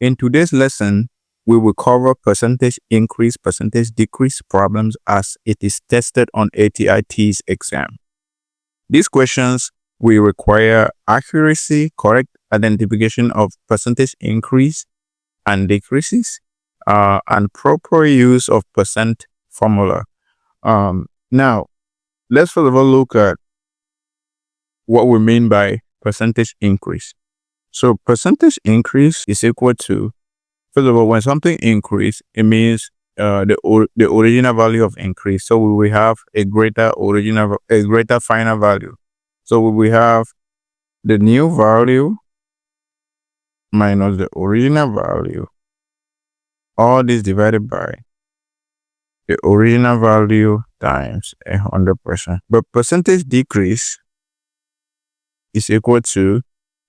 In today's lesson, we will cover percentage increase, percentage decrease problems as it is tested on ATI TEAS exam. These questions will require accuracy, correct identification of percentage increase and decreases, and proper use of percent formula. Now, let's first of all look at what we mean by percentage increase. So percentage increase is equal to, first of all, when something increase, it means the original value of increase. So we will have a greater final value. So we will have the new value minus the original value. All this divided by the original value times 100%. But percentage decrease is equal to,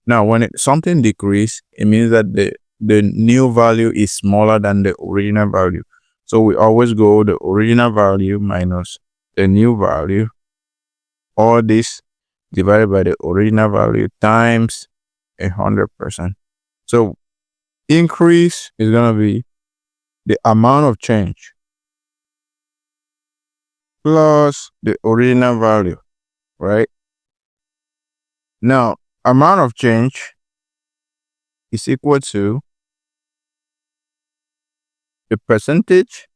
now when something decrease, it means that the new value is smaller than the original value. So we always go the original value minus the new value. All this divided by the original value times 100%. So increase is going to be the amount of change plus the original value, right? Now, amount of change is equal to the percentage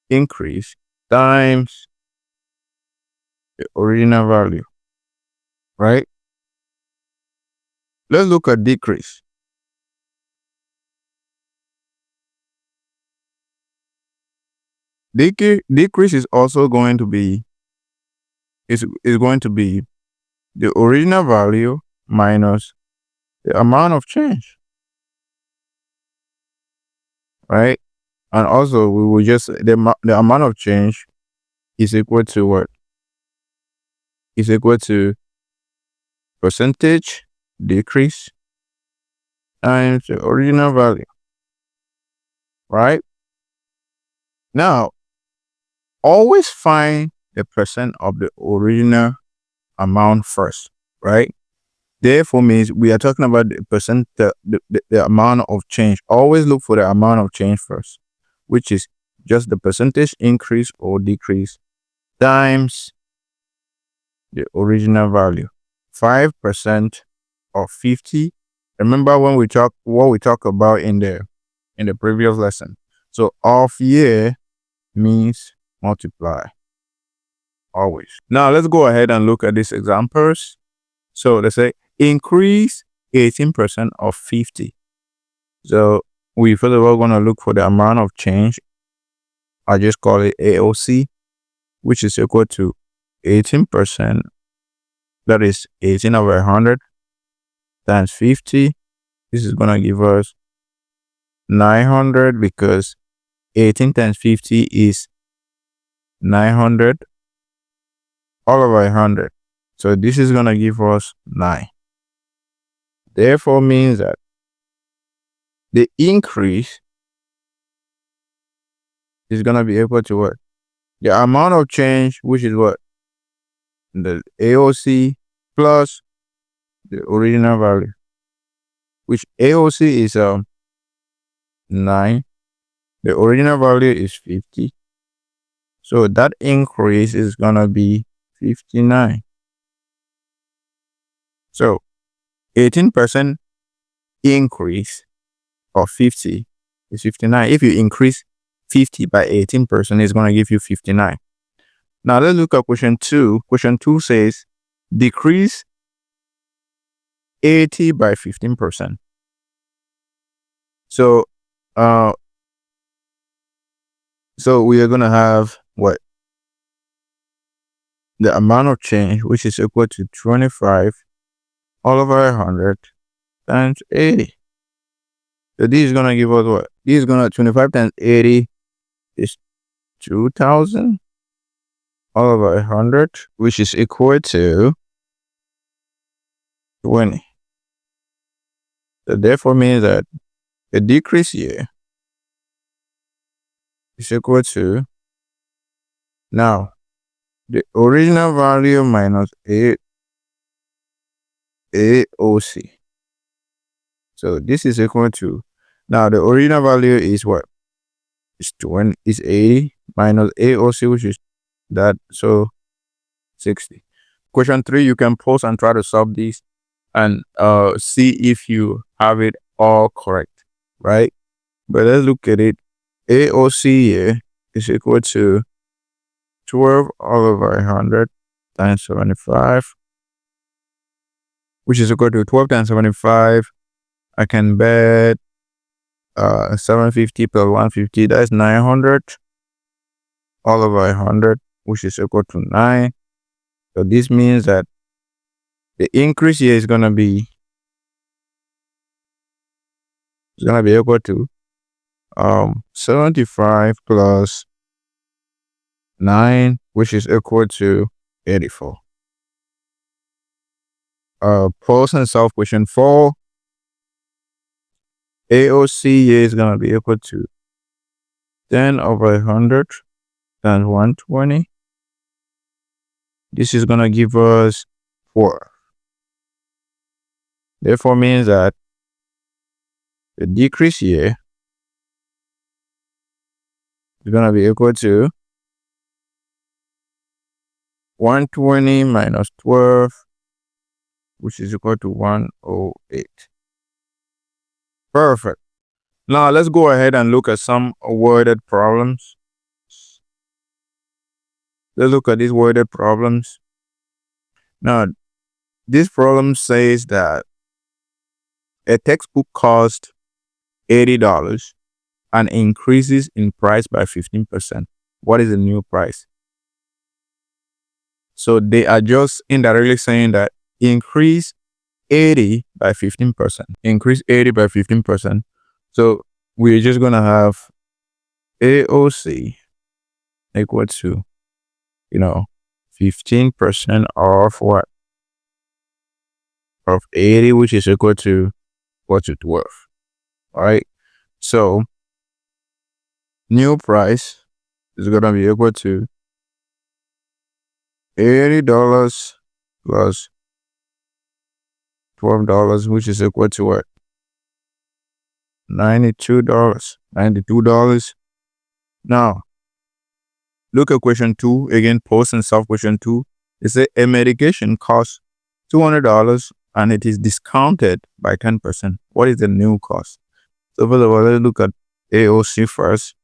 increase times the original value, right? Let's look at decrease. Decrease is also going to be is going to be the original value minus the amount of change, right? And also we will just the amount of change is equal to what? Is equal to percentage decrease times the original value, right? Now, always find the percent of the original amount first, right? Therefore means we are talking about the percent, the amount of change. Always look for the amount of change first, which is just the percentage increase or decrease times the original value. 5% of 50. Remember when we talk what we talked about in the previous lesson. So off year means multiply. Always. Now let's go ahead and look at these examples. So let's say increase 18% of 50. So we first of all going to look for the amount of change. I just call it AOC, which is equal to 18%. That is 18 over 100 times 50. This is going to give us 900 because 18 times 50 is 900 all over 100. So this is going to give us 9. Therefore means that the increase is going to be equal to what? The amount of change, which is what? The AOC plus the original value, which AOC is 9. The original value is 50. So that increase is going to be 59. So 18% increase of 50 is 59. If you increase 50 by 18%, it's going to give you 59. Now let's look at question 2. Question 2 says decrease 80 by 15%. So we are going to have what? The amount of change, which is equal to 25 all over 100 times 80. So this is going to give us what? This is going to 25 times 80 is 2,000 all over 100, which is equal to 20. So therefore means that the decrease here is equal to, now, the original value minus AOC. So this is equal to, now the original value is what? It's 20, is 80 minus AOC, which is that, so 60. Question 3, you can pause and try to solve this and see if you have it all correct, right? But let's look at it. AOC here is equal to 12 all over 100 times 75, which is equal to 12 times 75. I can bet 750 plus 150, that's 900 all over 100, which is equal to 9. So this means that the increase here is going to be equal to 75 plus 9, which is equal to 84. Pause and solve question 4. AOC is going to be equal to 10 over 100 times 120. This is going to give us 4. Therefore means that the decrease here is going to be equal to 120 minus 12, which is equal to 108. Perfect. Now let's go ahead and look at some worded problems. Let's look at these worded problems. Now, this problem says that a textbook costs $80 and increases in price by 15%. What is the new price? So they are just indirectly saying that increase 80 by 15%. Increase 80 by 15%. So we're just going to have AOC equal to, 15% of what? Of 80, which is equal to 12. All right. So new price is going to be equal to $80 plus $12, which is equal to what? $92. Now, look at question 2. Again, pause and solve question 2. It says a medication costs $200 and it is discounted by 10%. What is the new cost? So first of all, let's look at AOC first,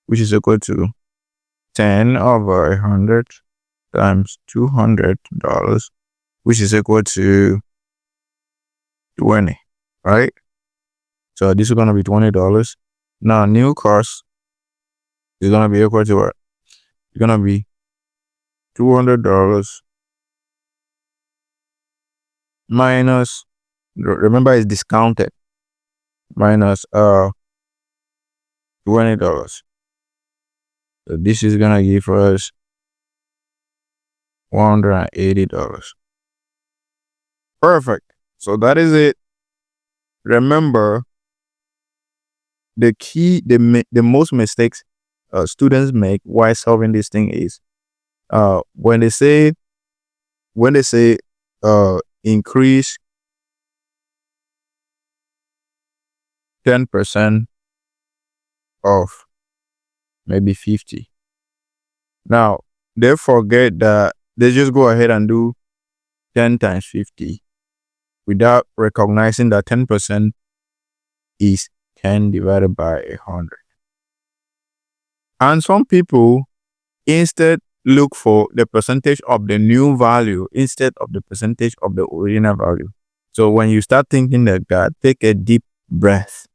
which is equal to 10 over 100 times $200, which is equal to 20, right? So this is going to be $20. Now, new cost is going to be equal to what? It's going to be $200 minus, remember it's discounted, minus $20. So this is going to give us $180. Perfect. So that is it. Remember, the key, the most mistakes students make while solving this thing is when they say increase 10% of maybe 50. Now they forget that they just go ahead and do 10 times 50 without recognizing that 10% is 10 divided by 100. And some people instead look for the percentage of the new value instead of the percentage of the original value. So when you start thinking like that, take a deep breath,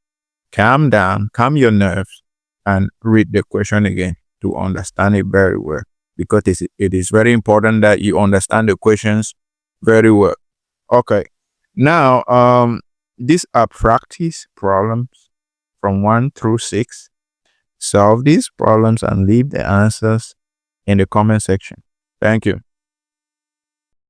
calm down, calm your nerves, and read the question again to understand it very well, because it is very important that you understand the questions very well. Okay. Now, these are practice problems from 1 through 6. Solve these problems and leave the answers in the comment section. Thank you.